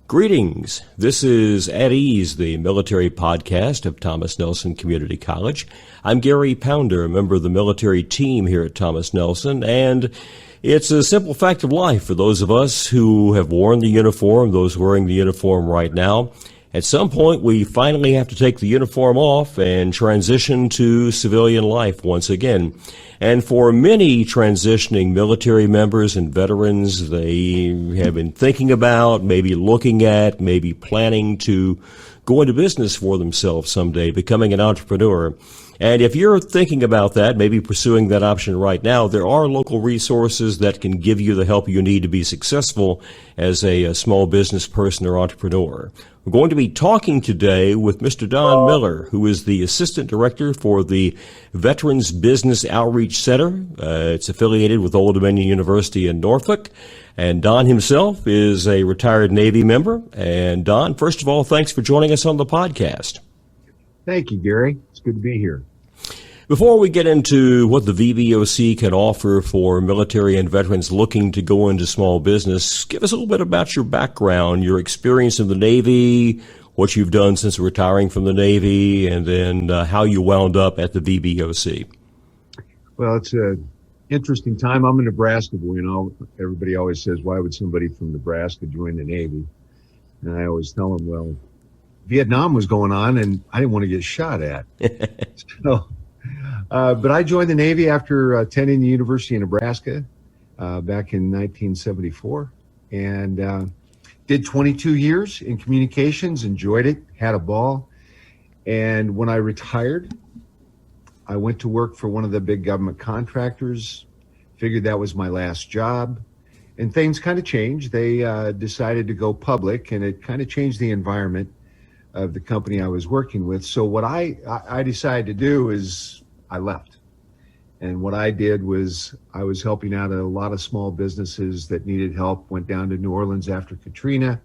Greetings. This is At Ease, the military podcast of Thomas Nelson Community College. I'm Gary Pounder, a member of the military team here at Thomas Nelson, and it's a simple fact of life for those of us who have worn the uniform, those wearing the uniform right now. At some point, we finally have to take the uniform off and transition to civilian life once again. And for many transitioning military members and veterans, they have been thinking about, maybe looking at, maybe planning to go into business for themselves someday, becoming an entrepreneur. And if you're thinking about that, maybe pursuing that option right now, there are local resources that can give you the help you need to be successful as a small business person or entrepreneur. We're going to be talking today with Mr. Don Miller, who is the Assistant Director for the Veterans Business Outreach Center. It's affiliated with Old Dominion University in Norfolk. And Don himself is a retired Navy member. And Don, first of all, thanks for joining us on the podcast. Thank you, Gary. It's good to be here. Before we get into what the VBOC can offer for military and veterans looking to go into small business, give us a little bit about your background, your experience in the Navy, what you've done since retiring from the Navy, and then how you wound up at the VBOC. Well, it's an interesting time. I'm a Nebraska boy. Everybody always says, why would somebody from Nebraska join the Navy? And I always tell them, well, Vietnam was going on and I didn't want to get shot at. But I joined the Navy after attending the University of Nebraska back in 1974 and did 22 years in communications, enjoyed it, had a ball. And when I retired, I went to work for one of the big government contractors, figured that was my last job. And things kind of changed. They decided to go public, and it kind of changed the environment of the company I was working with. So what I decided to do is I left. And what I did was I was helping out a lot of small businesses that needed help, went down to New Orleans after Katrina.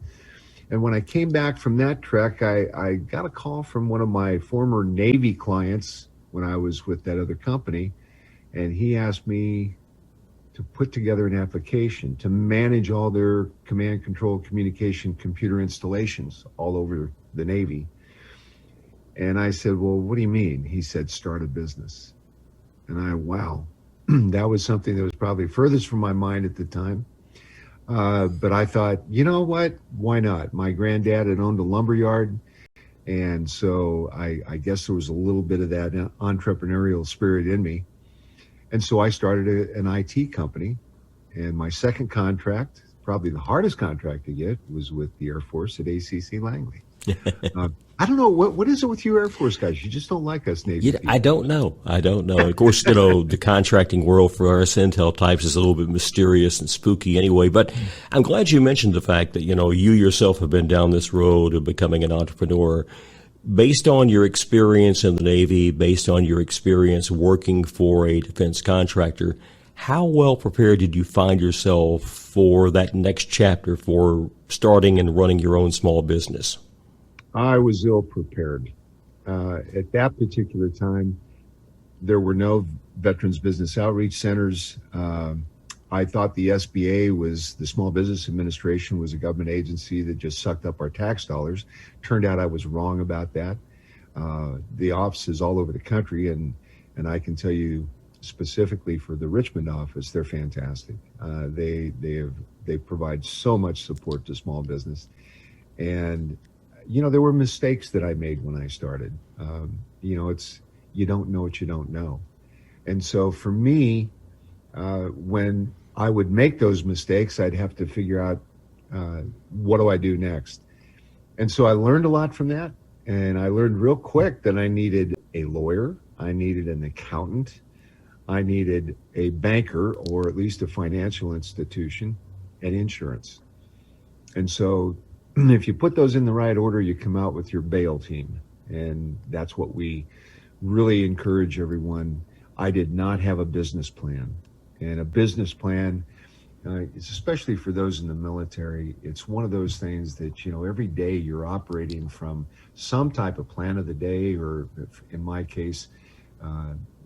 And when I came back from that trek, I got a call from one of my former Navy clients when I was with that other company. And he asked me to put together an application to manage all their command, control, communication, computer installations all over the Navy. And I said, well, what do you mean? He said, start a business. And wow, that was something that was probably furthest from my mind at the time. But I thought, you know what? Why not? My granddad had owned a lumber yard. And so I guess there was a little bit of that entrepreneurial spirit in me. And so I started an IT company. And my second contract, probably the hardest contract to get, was with the Air Force at ACC Langley. I don't know, what is it with you Air Force guys? You just don't like us Navy people. I don't know. Of course, the contracting world for us intel types is a little bit mysterious and spooky anyway. But I'm glad you mentioned the fact that, you yourself have been down this road of becoming an entrepreneur. Based on your experience in the Navy, based on your experience working for a defense contractor, how well prepared did you find yourself for that next chapter, for starting and running your own small business? I was ill prepared. At that particular time, there were no Veterans Business Outreach Centers. I thought the SBA was, the Small Business Administration, was a government agency that just sucked up our tax dollars. Turned out I was wrong about that. The offices all over the country, and I can tell you specifically for the Richmond office, they're fantastic. They provide so much support to small business. And there were mistakes that I made when I started. It's, you don't know what you don't know. And so for me, when I would make those mistakes, I'd have to figure out, what do I do next? And so I learned a lot from that. And I learned real quick that I needed a lawyer. I needed an accountant. I needed a banker, or at least a financial institution, and insurance. And so if you put those in the right order, you come out with your bail team. And that's what we really encourage everyone. I did not have a business plan. And a business plan, especially for those in the military, it's one of those things that, every day you're operating from some type of plan of the day, or in my case,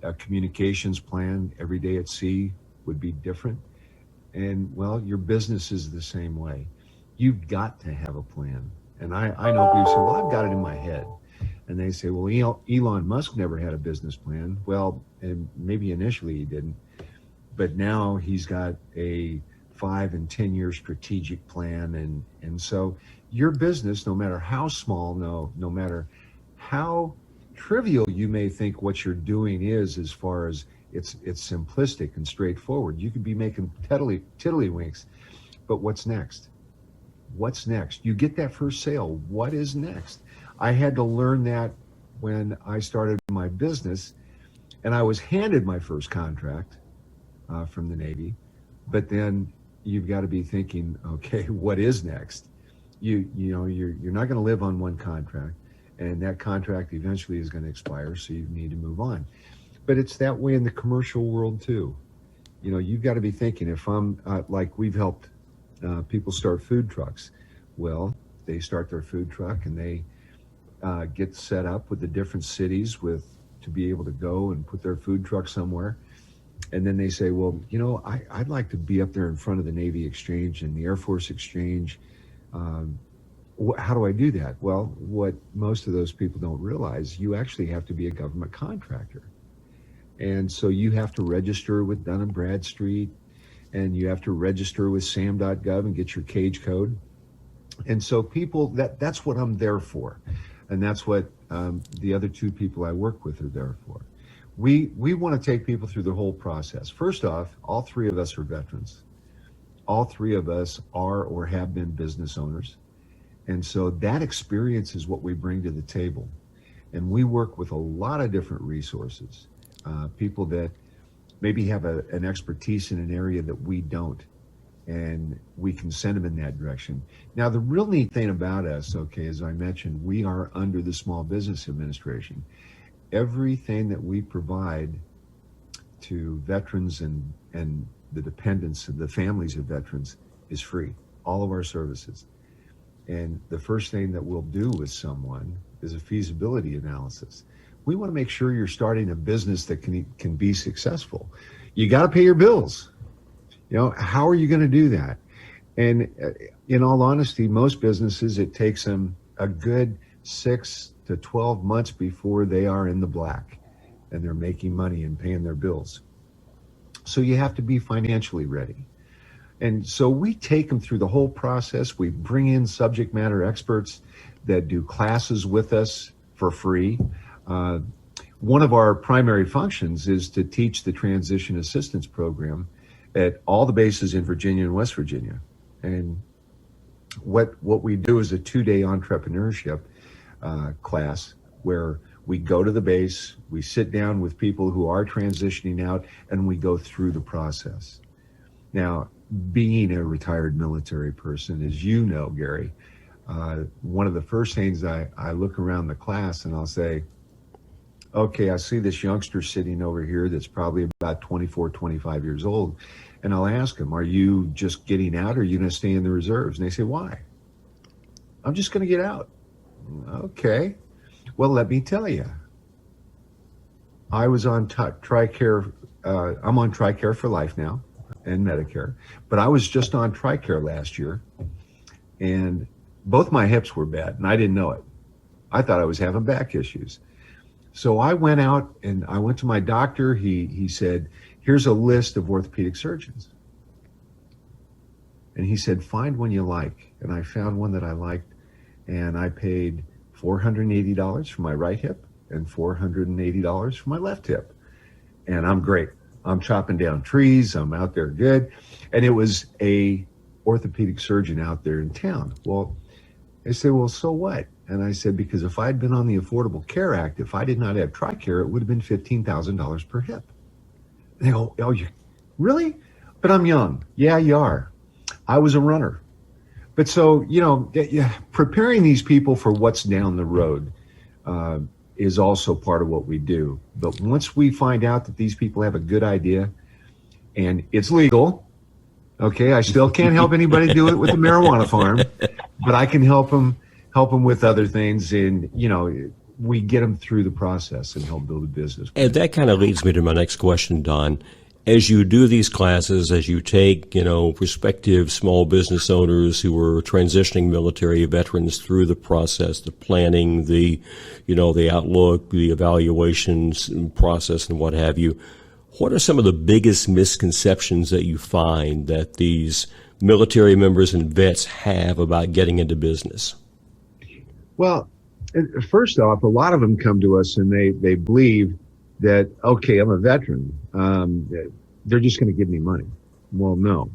a communications plan every day at sea would be different. And well, your business is the same way. You've got to have a plan. And I know people say, well, I've got it in my head. And they say, well, Elon Musk never had a business plan. Well, and maybe initially he didn't, but now he's got a 5 and 10 year strategic plan. And so your business, no matter how small, no matter how trivial you may think what you're doing is, as far as it's simplistic and straightforward, you could be making tiddlywinks. But what's next? What's next? You get that first sale. What is next? I had to learn that when I started my business, and I was handed my first contract from the Navy. But then you've got to be thinking, okay, what is next? You're not going to live on one contract, and that contract eventually is going to expire, so you need to move on. But it's that way in the commercial world too. You've got to be thinking, if I'm like, we've helped people start food trucks. Well, they start their food truck and they get set up with the different cities to be able to go and put their food truck somewhere. And then they say, well, I'd like to be up there in front of the Navy Exchange and the Air Force Exchange. How do I do that? Well, what most of those people don't realize, you actually have to be a government contractor. And so you have to register with Dun & Bradstreet, and you have to register with SAM.gov and get your cage code. And so people, that's what I'm there for. And that's what the other two people I work with are there for. We want to take people through the whole process. First off, all three of us are veterans. All three of us are or have been business owners. And so that experience is what we bring to the table. And we work with a lot of different resources, people that maybe have an expertise in an area that we don't, and we can send them in that direction. Now, the real neat thing about us, okay, as I mentioned, we are under the Small Business Administration. Everything that we provide to veterans and the dependents and the families of veterans is free, all of our services. And the first thing that we'll do with someone is a feasibility analysis. We want to make sure you're starting a business that can be successful. You got to pay your bills. How are you going to do that? And in all honesty, most businesses, it takes them a good 6 to 12 months before they are in the black and they're making money and paying their bills. So you have to be financially ready. And so we take them through the whole process. We bring in subject matter experts that do classes with us for free. One of our primary functions is to teach the transition assistance program at all the bases in Virginia and West Virginia. And what we do is a 2-day entrepreneurship class where we go to the base, we sit down with people who are transitioning out, and we go through the process. Now, being a retired military person, as you know, Gary, one of the first things I look around the class and I'll say, okay, I see this youngster sitting over here that's probably about 24, 25 years old. And I'll ask him, are you just getting out or are you going to stay in the reserves? And they say, why? I'm just going to get out. Okay. Well, let me tell you. I was on TRICARE. I'm on TRICARE for life now and Medicare. But I was just on TRICARE last year. And both my hips were bad. And I didn't know it. I thought I was having back issues. So I went out and I went to my doctor. He said, here's a list of orthopedic surgeons. And he said, find one you like. And I found one that I liked. And I paid $480 for my right hip and $480 for my left hip. And I'm great. I'm chopping down trees. I'm out there good. And it was a orthopedic surgeon out there in town. Well, they said, well, so what? And I said, because if I'd been on the Affordable Care Act, if I did not have TRICARE, it would have been $15,000 per hip. And they go, oh, you really? But I'm young. Yeah, you are. I was a runner. But so, preparing these people for what's down the road is also part of what we do. But once we find out that these people have a good idea and it's legal, okay, I still can't help anybody do it with the marijuana farm, but I can help them with other things. And, we get them through the process and help build a business. And that kind of leads me to my next question, Don. As you do these classes, as you take, prospective small business owners who are transitioning military veterans through the process, the planning, the outlook, the evaluations process and what have you, what are some of the biggest misconceptions that you find that these military members and vets have about getting into business? Well, first off, a lot of them come to us and they believe that, okay, I'm a veteran. They're just going to give me money. Well, no,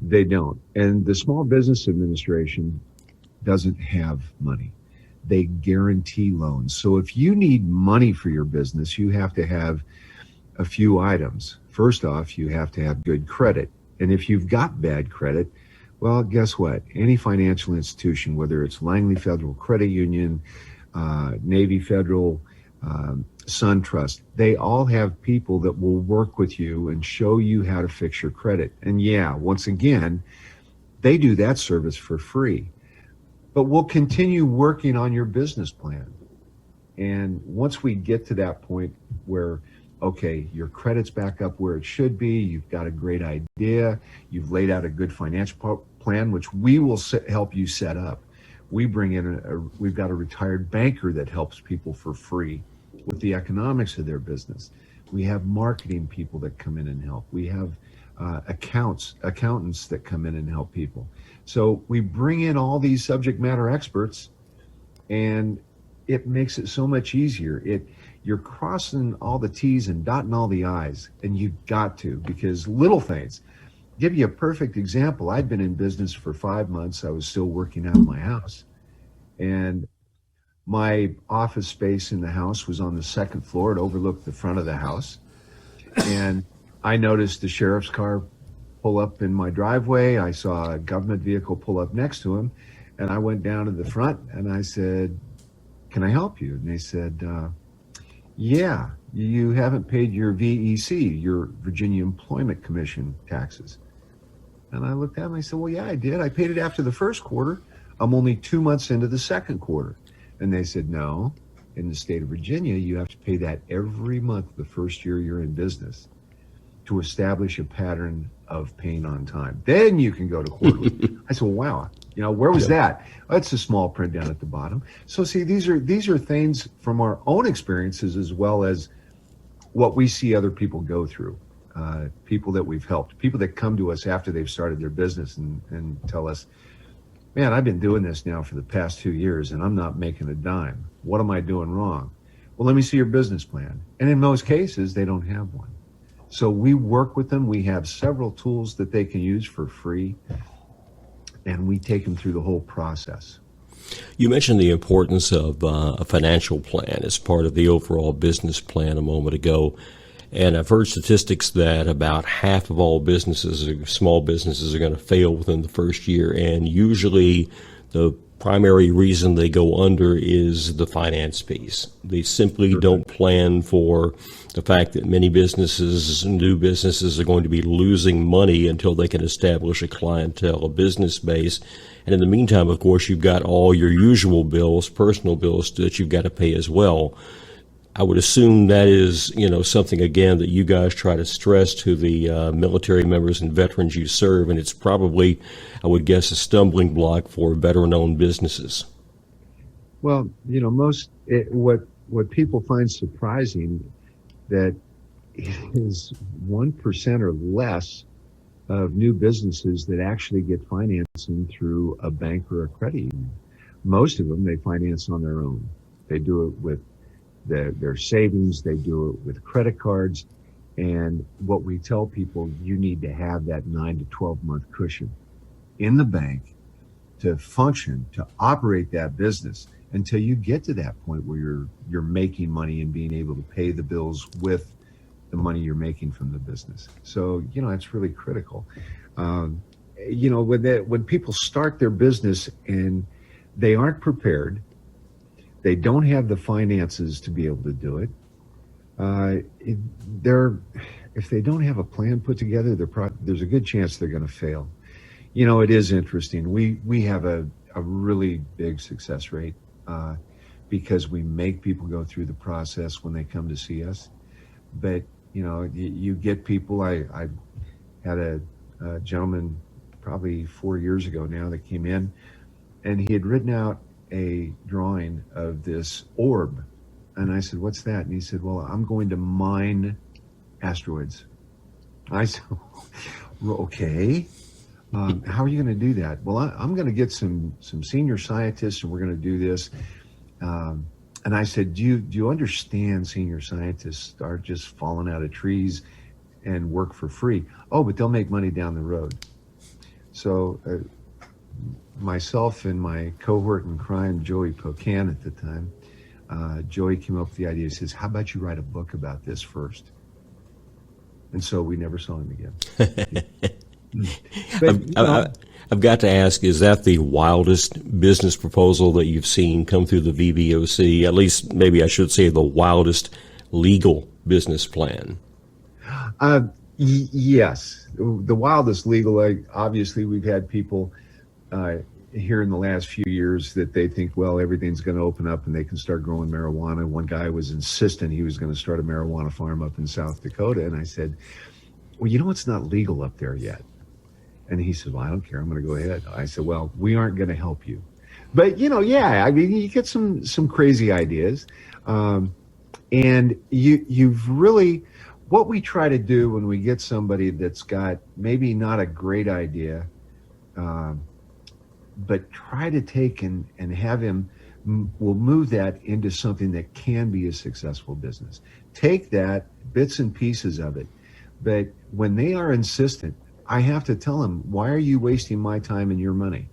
they don't. And the Small Business Administration doesn't have money. They guarantee loans. So if you need money for your business, you have to have a few items. First off, you have to have good credit. And if you've got bad credit, well, guess what? Any financial institution, whether it's Langley Federal Credit Union, Navy Federal, SunTrust, they all have people that will work with you and show you how to fix your credit. And yeah, once again, they do that service for free. But we'll continue working on your business plan. And once we get to that point where, okay, your credit's back up where it should be, you've got a great idea, you've laid out a good financial plan, which we will help you set up. We bring in, we've got a retired banker that helps people for free with the economics of their business. We have marketing people that come in and help. We have accountants that come in and help people. So we bring in all these subject matter experts, and it makes it so much easier. You're crossing all the T's and dotting all the I's, and you've got to, because little things. Give you a perfect example. I'd been in business for 5 months. I was still working out of my house, and my office space in the house was on the second floor. It overlooked the front of the house, and I noticed the sheriff's car pull up in my driveway. I saw a government vehicle pull up next to him, and I went down to the front and I said, "Can I help you?" And they said, "Yeah, you haven't paid your VEC, your Virginia Employment Commission taxes." And I looked at them, I said, "Well, yeah, I did. I paid it after the first quarter. I'm only 2 months into the second quarter." And they said, "No, in the state of Virginia, you have to pay that every month the first year you're in business to establish a pattern of paying on time. Then you can go to quarterly." I said, "Well, wow, where was that?" Oh, it's a small print down at the bottom. So see, these are things from our own experiences as well as what we see other people go through. People that we've helped, people that come to us after they've started their business and tell us, "Man, I've been doing this now for the past 2 years and I'm not making a dime. What am I doing wrong?" "Well, let me see your business plan." And in most cases, they don't have one. So we work with them. We have several tools that they can use for free, and we take them through the whole process. You mentioned the importance of a financial plan as part of the overall business plan a moment ago. And I've heard statistics that about half of all businesses, small businesses, are going to fail within the first year. And usually the primary reason they go under is the finance piece. They simply don't plan for the fact that many businesses, new businesses, are going to be losing money until they can establish a clientele, a business base. And in the meantime, of course, you've got all your usual bills, personal bills that you've got to pay as well. I would assume that is, something, again, that you guys try to stress to the military members and veterans you serve, and it's probably, I would guess, a stumbling block for veteran-owned businesses. Well, what people find surprising that is 1% or less of new businesses that actually get financing through a bank or a credit union. Most of them, they finance on their own. They do it with their savings, they do it with credit cards. And what we tell people, you need to have that 9 to 12 month cushion in the bank to function, to operate that business until you get to that point where you're making money and being able to pay the bills with the money you're making from the business. So, it's really critical. When people start their business and they aren't prepared, they don't have the finances to be able to do it. If they don't have a plan put together, there's a good chance they're going to fail. It is interesting. We have a really big success rate because we make people go through the process when they come to see us. But You get people. I had a gentleman probably 4 years ago now that came in, and he had written out a drawing of this orb. And I said, "What's that?" And he said, "Well, I'm going to mine asteroids." I said, "Okay. How are you going to do that?" "Well, I'm going to get some senior scientists, and we're going to do this." And I said, do you understand senior scientists are just falling out of trees and work for free?" "Oh, but they'll make money down the road." So myself and my cohort in crime, Joey Pocan at the time, Joey came up with the idea. He says, "How about you write a book about this first?" And so we never saw him again. But, I've got to ask, is that the wildest business proposal that you've seen come through the VBOC? At least, maybe I should say the wildest legal business plan. Yes. The wildest legal, obviously, we've had people here in the last few years that they think, well, everything's going to open up and they can start growing marijuana. One guy was insistent he was going to start a marijuana farm up in South Dakota. And I said, "Well, it's not legal up there yet." And he said, "Well, I don't care. I'm going to go ahead." I said, "Well, we aren't going to help you." But, yeah, I mean, you get some crazy ideas. And you've really, what we try to do when we get somebody that's got maybe not a great idea, but try to take and have him, we'll move that into something that can be a successful business. Take that, bits and pieces of it. But when they are insistent, I have to tell them, "Why are you wasting my time and your money?"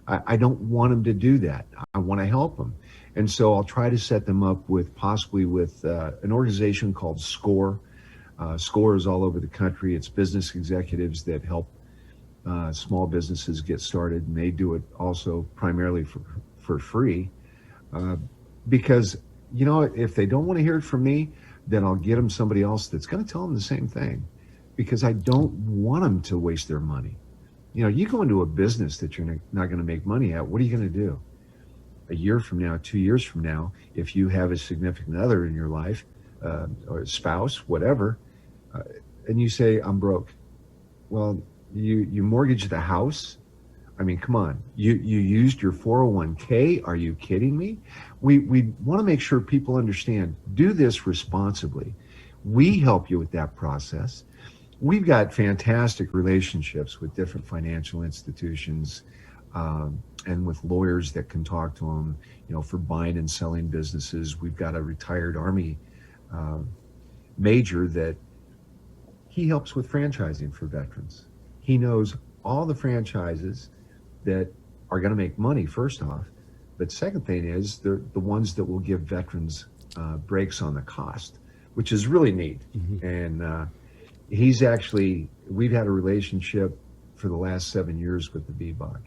I don't want them to do that. I want to help them. And so I'll try to set them up possibly with an organization called SCORE. SCORE is all over the country. It's business executives that help small businesses get started, and they do it also primarily for free. Because, if they don't want to hear it from me, then I'll get them somebody else that's going to tell them the same thing, because I don't want them to waste their money. You go into a business that you're not going to make money at, what are you going to do? A year from now, 2 years from now, if you have a significant other in your life, or a spouse, whatever, and you say, "I'm broke." Well, you mortgaged the house. I mean, come on. You used your 401k. Are you kidding me? We want to make sure people understand, do this responsibly. We help you with that process. We've got fantastic relationships with different financial institutions, and with lawyers that can talk to them, for buying and selling businesses. We've got a retired Army major that he helps with franchising for veterans. He knows all the franchises that are going to make money, first off. But second thing is, they're the ones that will give veterans breaks on the cost, which is really neat. Mm-hmm. And we've had a relationship for the last 7 years with the VBOC.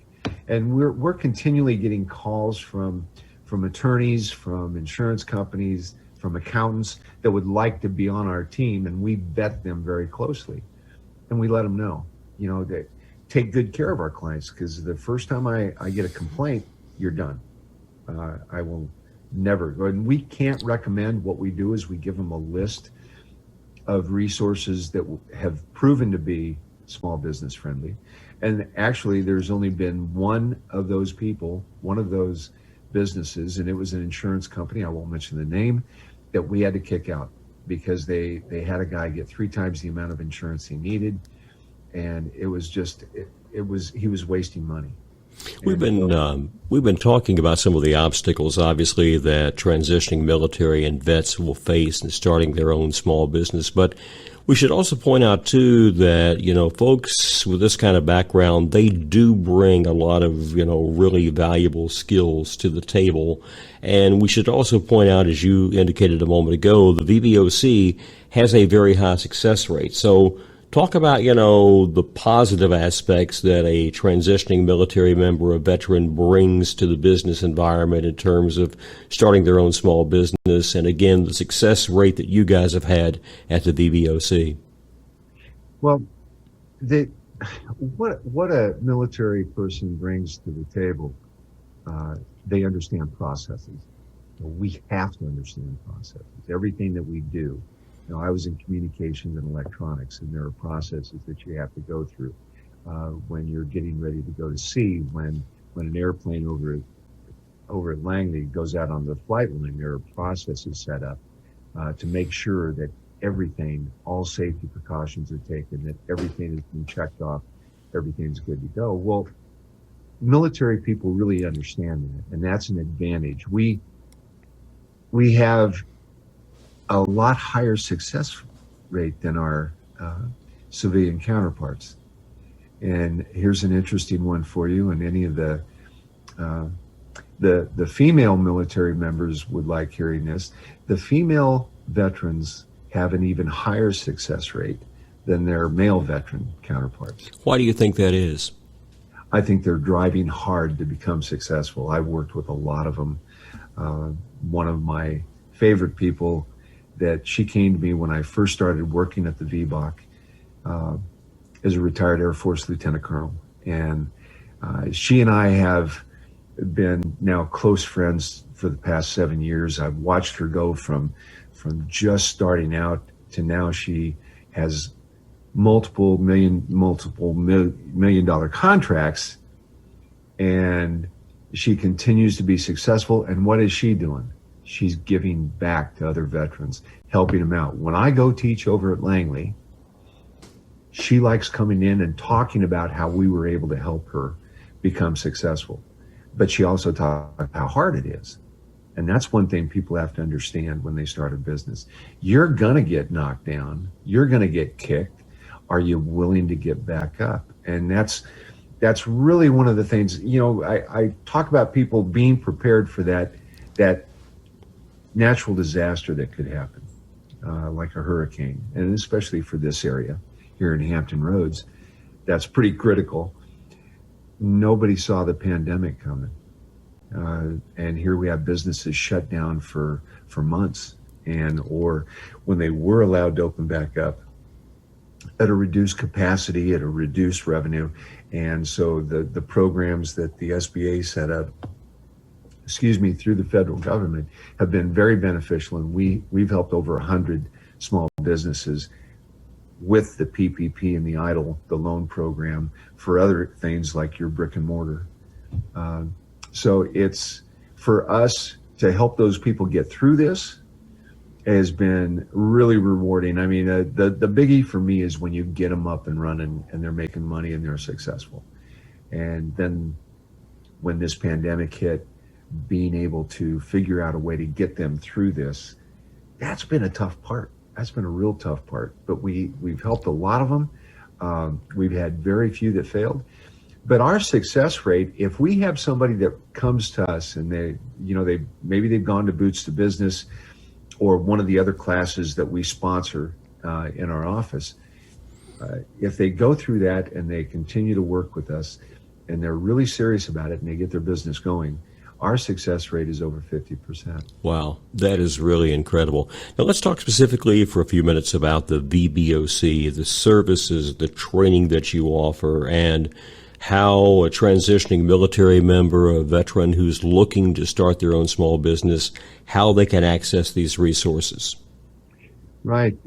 And we're continually getting calls from attorneys, from insurance companies, from accountants that would like to be on our team, and we vet them very closely. And we let them know, that take good care of our clients, because the first time I get a complaint, you're done. I will never go. And we can't recommend. What we do is we give them a list of resources that have proven to be small business friendly. And actually, there's only been one of those businesses, and it was an insurance company, I won't mention the name, that we had to kick out because they had a guy get 3 times the amount of insurance he needed. And it was just, he was wasting money. We've been talking about some of the obstacles, obviously, that transitioning military and vets will face in starting their own small business. But we should also point out, too, that, folks with this kind of background, they do bring a lot of, really valuable skills to the table. And we should also point out, as you indicated a moment ago, the VBOC has a very high success rate. So talk about, the positive aspects that a transitioning military member, a veteran, brings to the business environment in terms of starting their own small business, and again, the success rate that you guys have had at the VBOC. Well, what a military person brings to the table, they understand processes. We have to understand processes. Everything that we do I was in communications and electronics, and there are processes that you have to go through when you're getting ready to go to sea. When an airplane over at Langley goes out on the flight line, there are processes set up to make sure that everything, all safety precautions are taken, that everything has been checked off, everything's good to go. Well, military people really understand that, and that's an advantage. We have a lot higher success rate than our civilian counterparts. And here's an interesting one for you, and any of uh, the female military members would like hearing this. The female veterans have an even higher success rate than their male veteran counterparts. Why do you think that is? I think they're driving hard to become successful. I've worked with a lot of them. One of my favorite people, that she came to me when I first started working at the VBOC as a retired Air Force Lieutenant Colonel. And she and I have been now close friends for the past 7 years. I've watched her go from just starting out to now she has multiple million dollar contracts, and she continues to be successful. And what is she doing? She's giving back to other veterans, helping them out. When I go teach over at Langley, she likes coming in and talking about how we were able to help her become successful. But she also talks about how hard it is. And that's one thing people have to understand when they start a business. You're going to get knocked down. You're going to get kicked. Are you willing to get back up? And that's really one of the things, I talk about people being prepared for that natural disaster that could happen, like a hurricane, and especially for this area here in Hampton Roads, that's pretty critical. Nobody saw the pandemic coming. And here we have businesses shut down for months, or when they were allowed to open back up, at a reduced capacity, at a reduced revenue. And so the programs that the SBA set up, through the federal government, have been very beneficial. And we've helped over 100 small businesses with the PPP and the the loan program for other things like your brick and mortar. So it's for us to help those people get through this has been really rewarding. I mean, the biggie for me is when you get them up and running and they're making money and they're successful. And then when this pandemic hit, being able to figure out a way to get them through this, that's been a tough part. That's been a real tough part. But we've helped a lot of them. We've had very few that failed. But our success rate, if we have somebody that comes to us and maybe they've gone to Boots to Business or one of the other classes that we sponsor in our office, if they go through that and they continue to work with us and they're really serious about it and they get their business going, our success rate is over 50%. Wow, that is really incredible. Now let's talk specifically for a few minutes about the VBOC, the services, the training that you offer, and how a transitioning military member, a veteran who's looking to start their own small business, how they can access these resources. Right.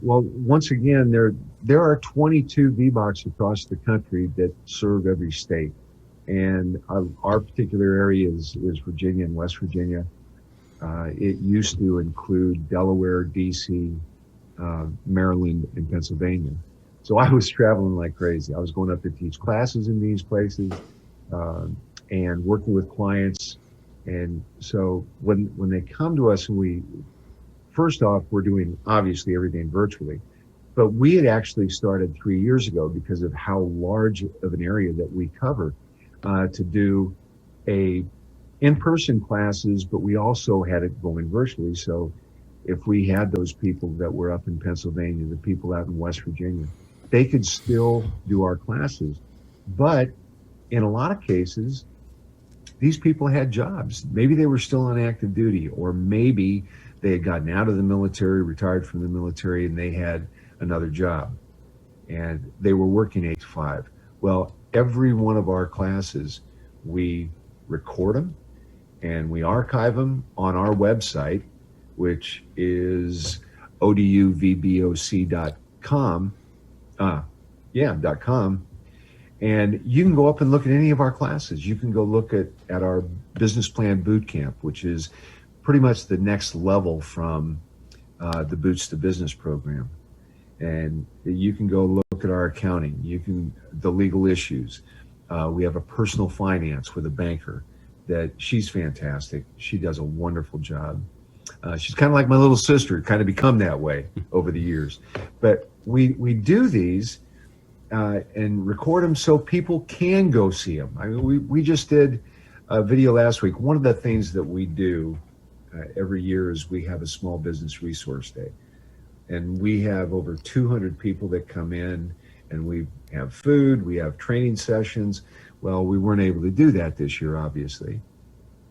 Well, once again, there are 22 VBOCs across the country that serve every state. And our particular area is Virginia and West Virginia. It used to include Delaware, DC, Maryland, and Pennsylvania. So I was traveling like crazy. I was going up to teach classes in these places and working with clients. And so when they come to us, and first off, we're doing obviously everything virtually. But we had actually started 3 years ago because of how large of an area that we cover. To do in-person classes, but we also had it going virtually. So if we had those people that were up in Pennsylvania, the people out in West Virginia, they could still do our classes. But in a lot of cases, these people had jobs. Maybe they were still on active duty, or maybe they had gotten out of the military, retired from the military, and they had another job. And they were working 8 to 5. Well, every one of our classes, we record them and we archive them on our website, which is oduvboc.com. .com. And you can go up and look at any of our classes. You can go look at our business plan boot camp, which is pretty much the next level from the Boots to Business program. And you can go look at our accounting, the legal issues. We have a personal finance with a banker that she's fantastic. She does a wonderful job. She's kind of like my little sister, kind of become that way over the years. But we do these and record them so people can go see them. I mean, we just did a video last week. One of the things that we do every year is we have a small business resource day. And we have over 200 people that come in, and we have food, we have training sessions. Well, we weren't able to do that this year, obviously.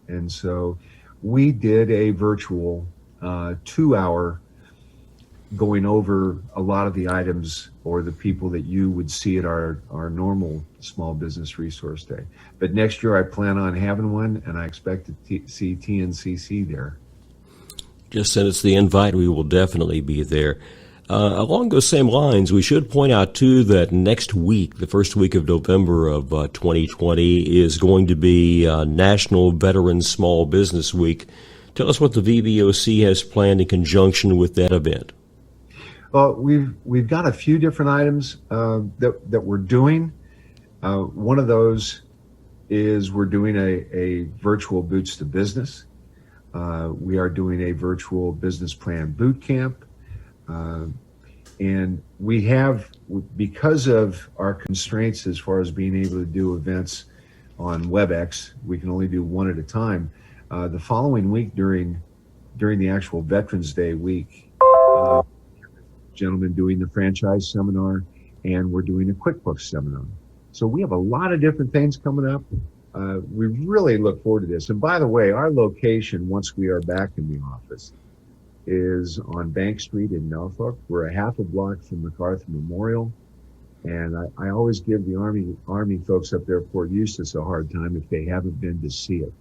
And so we did a virtual 2-hour going over a lot of the items or the people that you would see at our normal small business resource day. But next year I plan on having one, and I expect to see TNCC there. Just send us the invite. We will definitely be there. Along those same lines, we should point out, too, that next week, the first week of November of 2020, is going to be National Veterans Small Business Week. Tell us what the VBOC has planned in conjunction with that event. Well, we've got a few different items that we're doing. One of those is we're doing a virtual Boots to Business. We are doing a virtual business plan boot camp. And we have, because of our constraints as far as being able to do events on WebEx, we can only do one at a time. The following week during the actual Veterans Day week, gentlemen doing the franchise seminar, and we're doing a QuickBooks seminar. So we have a lot of different things coming up. We really look forward to this. And by the way, our location, once we are back in the office, is on Bank Street in Norfolk. We're a half a block from MacArthur Memorial. And I always give the Army folks up there at Fort Eustis a hard time if they haven't been to see it,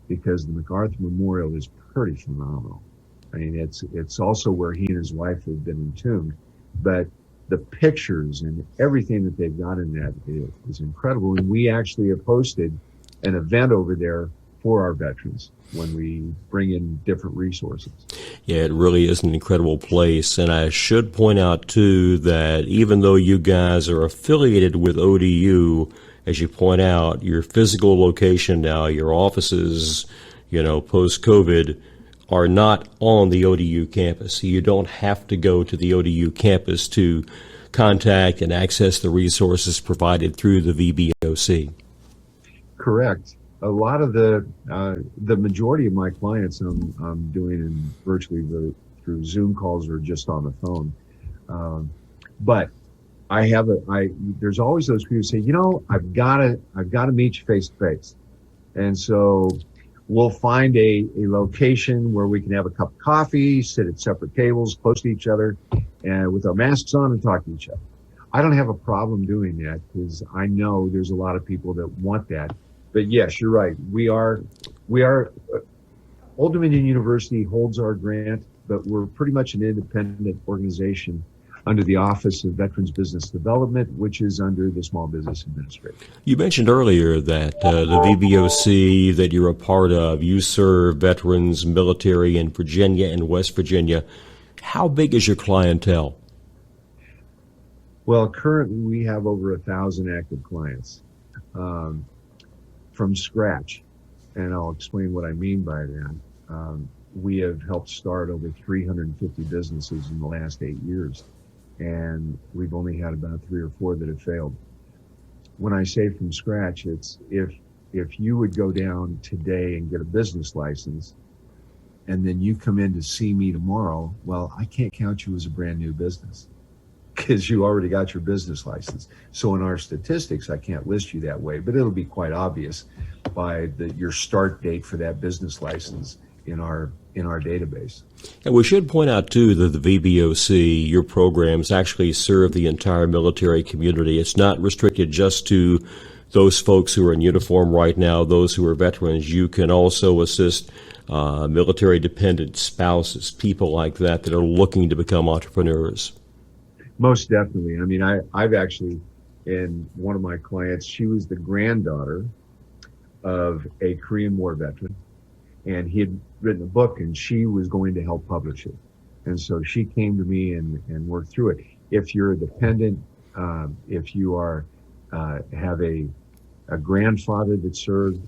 because the MacArthur Memorial is pretty phenomenal. I mean, it's also where he and his wife have been entombed, but the pictures and everything that they've got in that is incredible. And we actually have hosted an event over there for our veterans when we bring in different resources. Yeah, it really is an incredible place. And I should point out, too, that even though you guys are affiliated with ODU, as you point out, your physical location now, your offices, post-COVID, are not on the ODU campus. So you don't have to go to the ODU campus to contact and access the resources provided through the VBOC. Correct. A lot of the majority of my clients I'm doing in virtually through Zoom calls or just on the phone. But there's always those people who say, I've got to meet you face to face. And so we'll find a location where we can have a cup of coffee, sit at separate tables close to each other, and with our masks on and talk to each other. I don't have a problem doing that because I know there's a lot of people that want that. But yes, you're right. We are Old Dominion University holds our grant, but we're pretty much an independent organization under the Office of Veterans Business Development, which is under the Small Business Administration. You mentioned earlier that the VBOC that you're a part of, you serve veterans, military in Virginia and West Virginia. How big is your clientele? Well, currently we have over 1,000 active clients from scratch, and I'll explain what I mean by that. We have helped start over 350 businesses in the last 8 years. And we've only had about 3 or 4 that have failed. When I say from scratch, it's if you would go down today and get a business license, and then you come in to see me tomorrow, well, I can't count you as a brand new business because you already got your business license. So in our statistics, I can't list you that way, but it'll be quite obvious by your start date for that business license in our database. And we should point out, too, that the VBOC, your programs actually serve the entire military community. It's not restricted just to those folks who are in uniform right now, those who are veterans. You can also assist military-dependent spouses, people like that are looking to become entrepreneurs. Most definitely. I mean, I've actually, in one of my clients, she was the granddaughter of a Korean War veteran, and he had written a book, and she was going to help publish it. And so she came to me and worked through it. If you're a dependent, if you are have a grandfather that served,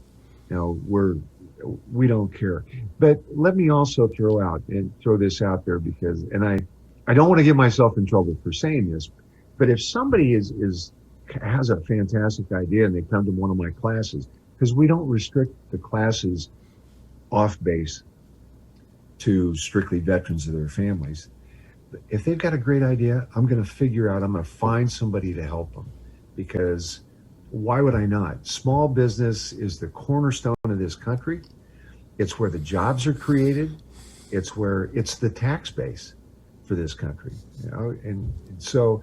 we don't care. But let me also throw this out there, because, and I don't want to get myself in trouble for saying this, but if somebody has a fantastic idea and they come to one of my classes, because we don't restrict the classes off base to strictly veterans or their families. If they've got a great idea, I'm going to find somebody to help them, because why would I not? Small business is the cornerstone of this country. It's where the jobs are created. It's the tax base for this country, and so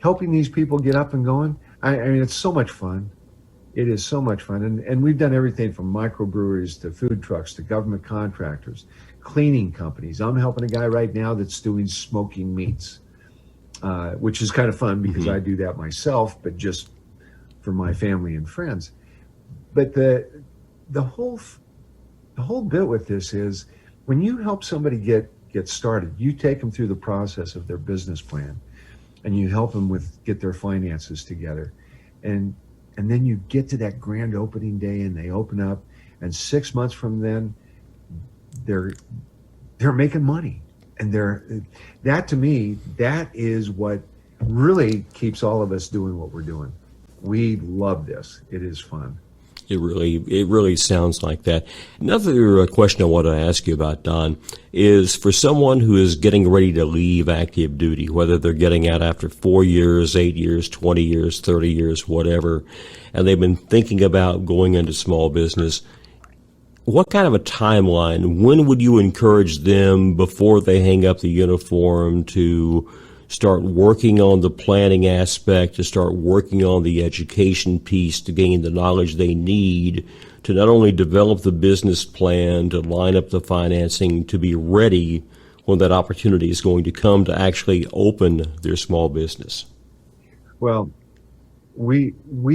helping these people get up and going, I mean, it's so much fun. It is so much fun. And we've done everything from microbreweries to food trucks to government contractors, cleaning companies. I'm helping a guy right now that's doing smoking meats, which is kind of fun because I do that myself, but just for my family and friends. But the whole bit with this is, when you help somebody get started, you take them through the process of their business plan, and you help them get their finances together, and then you get to that grand opening day and they open up, and 6 months from then they're making money. And that to me, that is what really keeps all of us doing what we're doing. We love this. It is fun. It really sounds like that. Another question I want to ask you about, Don, is for someone who is getting ready to leave active duty, whether they're getting out after 4 years, 8 years, 20 years, 30 years, whatever, and they've been thinking about going into small business, what kind of a timeline, when would you encourage them before they hang up the uniform to start working on the planning aspect, to start working on the education piece, to gain the knowledge they need to not only develop the business plan, to line up the financing, to be ready when that opportunity is going to come to actually open their small business? Well, we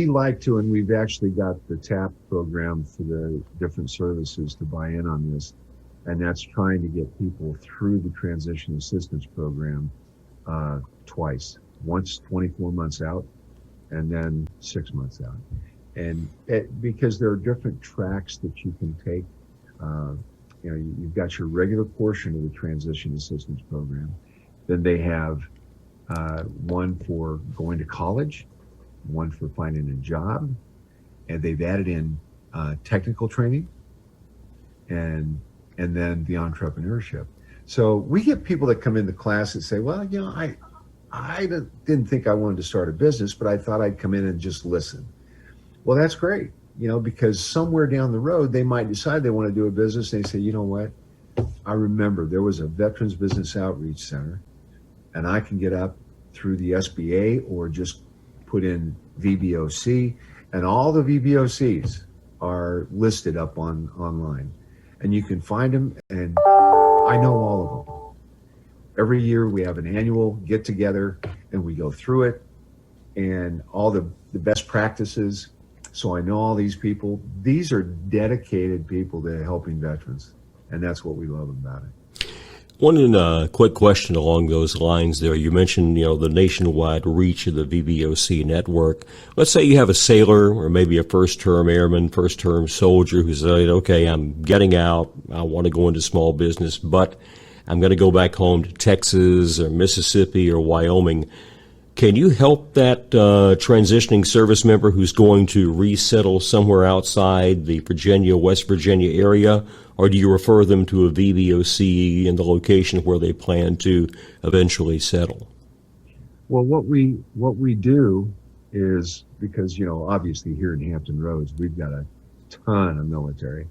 like to, and we've actually got the TAP program for the different services to buy in on this, and that's trying to get people through the transition assistance program twice, once 24 months out and then 6 months out. And because there are different tracks that you can take, you've got your regular portion of the transition assistance program. Then they have one for going to college, one for finding a job, and they've added in technical training and then the entrepreneurship. So we get people that come into class and say, well, I didn't think I wanted to start a business, but I thought I'd come in and just listen. Well, that's great, because somewhere down the road, they might decide they want to do a business. And they say, you know what? I remember there was a Veterans Business Outreach Center, and I can get up through the SBA or just put in VBOC, and all the VBOCs are listed up online. And you can find them, and I know all of them. Every year we have an annual get together and we go through it and all the best practices. So I know all these people. These are dedicated people to helping veterans, and that's what we love about it. One quick question along those lines there. You mentioned, the nationwide reach of the VBOC network. Let's say you have a sailor or maybe a first-term airman, first-term soldier who said, okay, I'm getting out. I want to go into small business, but I'm going to go back home to Texas or Mississippi or Wyoming. Can you help that transitioning service member who's going to resettle somewhere outside the Virginia, West Virginia area, or do you refer them to a VBOC in the location where they plan to eventually settle? Well, what we do is, because, obviously here in Hampton Roads, we've got a ton of military,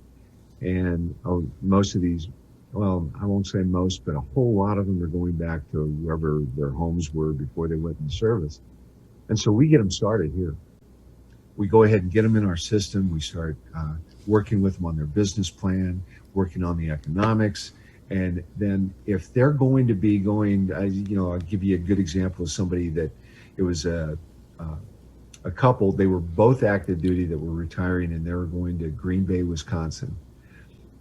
and most of these, well, I won't say most, but a whole lot of them are going back to wherever their homes were before they went in service. And so we get them started here. we go ahead and get them in our system. We start working with them on their business plan, working on the economics. And then if they're going to be going, I'll give you a good example of somebody that it was a couple. They were both active duty that were retiring, and they were going to Green Bay, Wisconsin.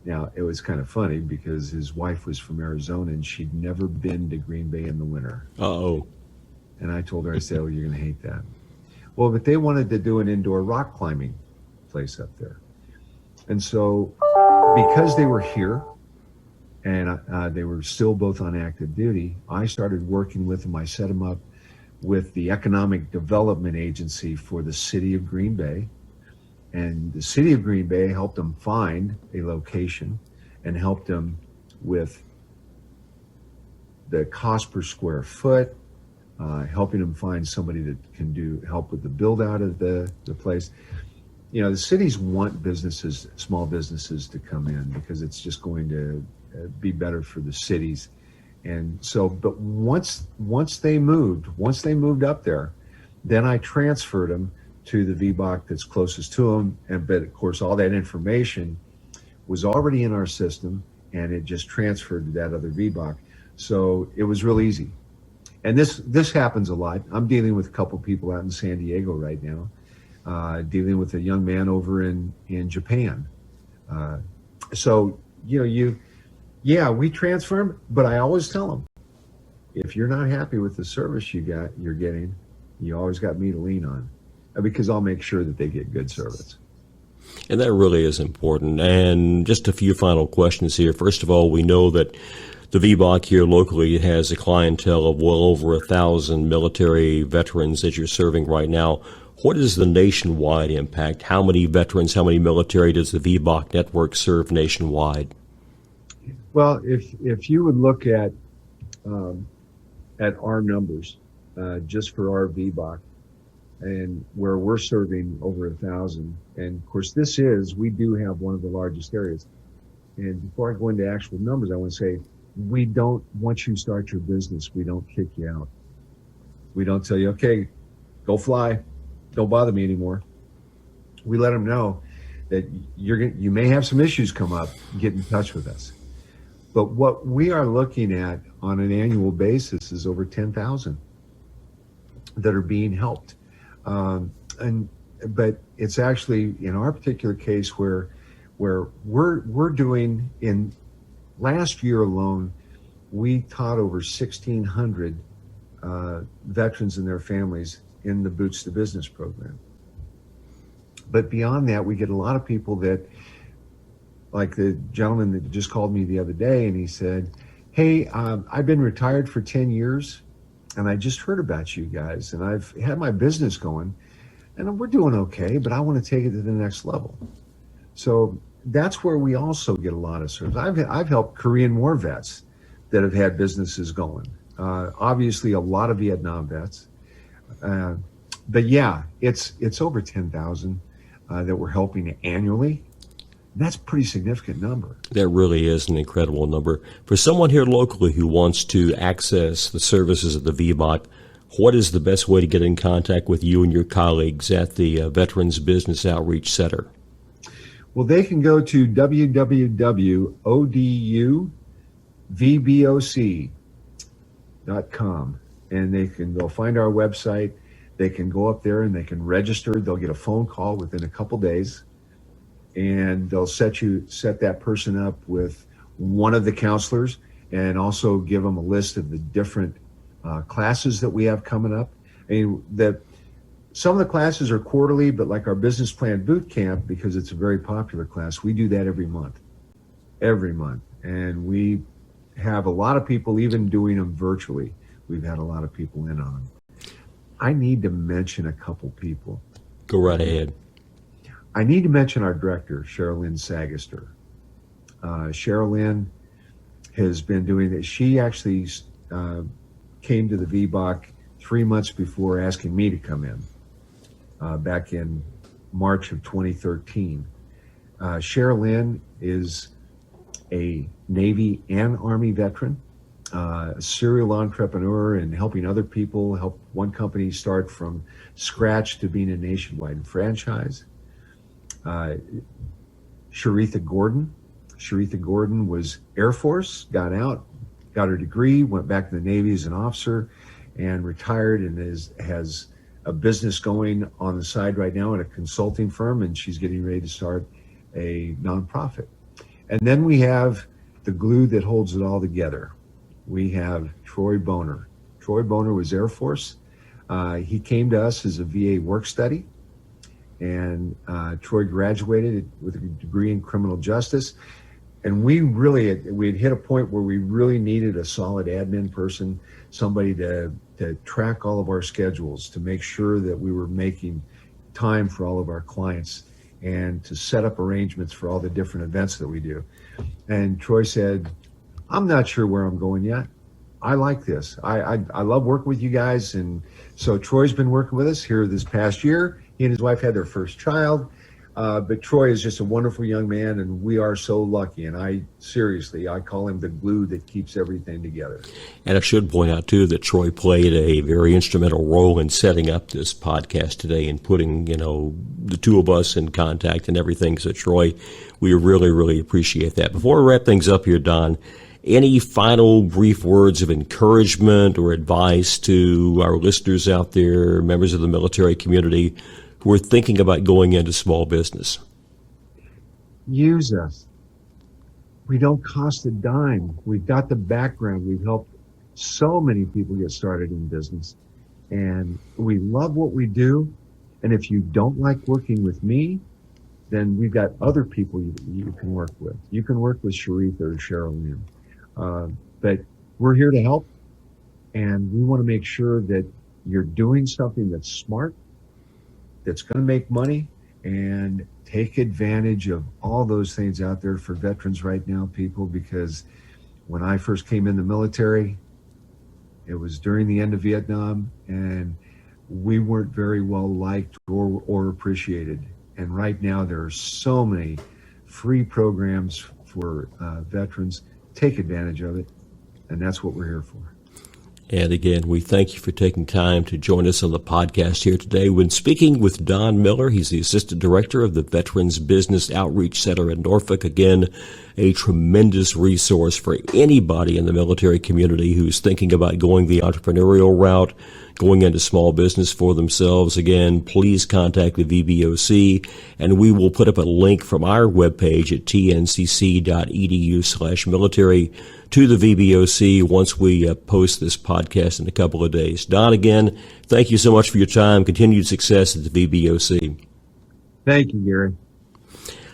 Now, it was kind of funny because his wife was from Arizona and she'd never been to Green Bay in the winter. Uh-oh. And I told her, I said, oh, you're going to hate that. Well, but they wanted to do an indoor rock climbing place up there. And so because they were here and they were still both on active duty, I started working with them. I set them up with the Economic Development Agency for the city of Green Bay. And the city of Green Bay helped them find a location and helped them with the cost per square foot, helping them find somebody that can help with the build out of the place. The cities want businesses, small businesses to come in because it's just going to be better for the cities. And so, but once they moved up there, then I transferred them to the VBOC that's closest to them. But of course, all that information was already in our system and it just transferred to that other VBOC. So it was real easy. And this happens a lot. I'm dealing with a couple people out in San Diego right now, dealing with a young man over in Japan. So, we transfer them, but I always tell them, if you're not happy with the service you're getting, you always got me to lean on, because I'll make sure that they get good service. And that really is important. And just a few final questions here. First of all, we know that the VBOC here locally has a clientele of well over 1,000 military veterans that you're serving right now. What is the nationwide impact? How many veterans, how many military does the VBOC network serve nationwide? Well, if you would look at our numbers, just for our VBOC, and where we're serving over 1,000, and of course we do have one of the largest areas. And before I go into actual numbers, I want to say, once you start your business, we don't kick you out. We don't tell you, okay, go fly, don't bother me anymore. We let them know that you may have some issues come up, get in touch with us. But what we are looking at on an annual basis is over 10,000 that are being helped. But it's actually in our particular case where we're doing, in last year alone, we taught over 1,600 veterans and their families in the Boots to Business program. But beyond that, we get a lot of people that, like the gentleman that just called me the other day, and he said, hey, I've been retired for 10 years, and I just heard about you guys, and I've had my business going, and we're doing okay, but I want to take it to the next level. So that's where we also get a lot of service. I've helped Korean War vets that have had businesses going. Obviously, a lot of Vietnam vets. But yeah, it's over 10,000 that we're helping annually. That's a pretty significant number. That really is an incredible number. For someone here locally who wants to access the services of the VBOC, what is the best way to get in contact with you and your colleagues at the Veterans Business Outreach Center? Well, they can go to www.oduvboc.com, and they'll find our website. They can go up there and they can register. They'll get a phone call within a couple days, and they'll set that person up with one of the counselors, and also give them a list of the different classes that we have coming up. I mean, some of the classes are quarterly, but like our business plan boot camp, because it's a very popular class, we do that every month. And we have a lot of people even doing them virtually. We've had a lot of people in on them. I need to mention a couple people. Go right ahead. I need to mention our director, Sherilyn Sagister. Sherilyn has been doing this. She actually came to the VBOC 3 months before asking me to come in, back in March of 2013. Sherilyn is a Navy and Army veteran. a serial entrepreneur and helping other people, help one company start from scratch to being a nationwide franchise. Sharitha Gordon was Air Force, got out, got her degree, went back to the Navy as an officer, and retired, and has a business going on the side right now at a consulting firm, and she's getting ready to start a nonprofit. And then we have the glue that holds it all together. We have Troy Boner. Troy Boner was Air Force. He came to us as a VA work study, and Troy graduated with a degree in criminal justice. And we had hit a point where we really needed a solid admin person, somebody to track all of our schedules, to make sure that we were making time for all of our clients, and to set up arrangements for all the different events that we do. And Troy said, I'm not sure where I'm going yet. I like this. I love working with you guys. And so Troy's been working with us here this past year. He and his wife had their first child. But Troy is just a wonderful young man, and we are so lucky. And I call him the glue that keeps everything together. And I should point out, too, that Troy played a very instrumental role in setting up this podcast today and putting, the two of us in contact and everything. So, Troy, we really, really appreciate that. Before we wrap things up here, Don, any final brief words of encouragement or advice to our listeners out there, members of the military community, who are thinking about going into small business? Use us. We don't cost a dime. We've got the background. We've helped so many people get started in business. And we love what we do. And if you don't like working with me, then we've got other people you can work with. You can work with Sharitha or Cheryl Lynn. But we're here to help. And we want to make sure that you're doing something that's smart, that's going to make money, and take advantage of all those things out there for veterans right now, people, because when I first came in the military, it was during the end of Vietnam, and we weren't very well liked or appreciated. And right now there are so many free programs for veterans. Take advantage of it, and that's what we're here for. And again, we thank you for taking time to join us on the podcast here today. When speaking with Don Miller, he's the Assistant Director of the Veterans Business Outreach Center in Norfolk. Again, a tremendous resource for anybody in the military community who's thinking about going the entrepreneurial route, going into small business for themselves. Again, please contact the VBOC, and we will put up a link from our webpage at tncc.edu/military to the VBOC once we post this podcast in a couple of days. Don, again, thank you so much for your time. Continued success at the VBOC. Thank you, Gary.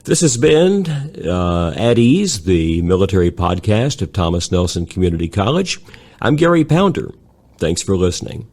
This has been At Ease, the military podcast of Thomas Nelson Community College. I'm Gary Pounder. Thanks for listening.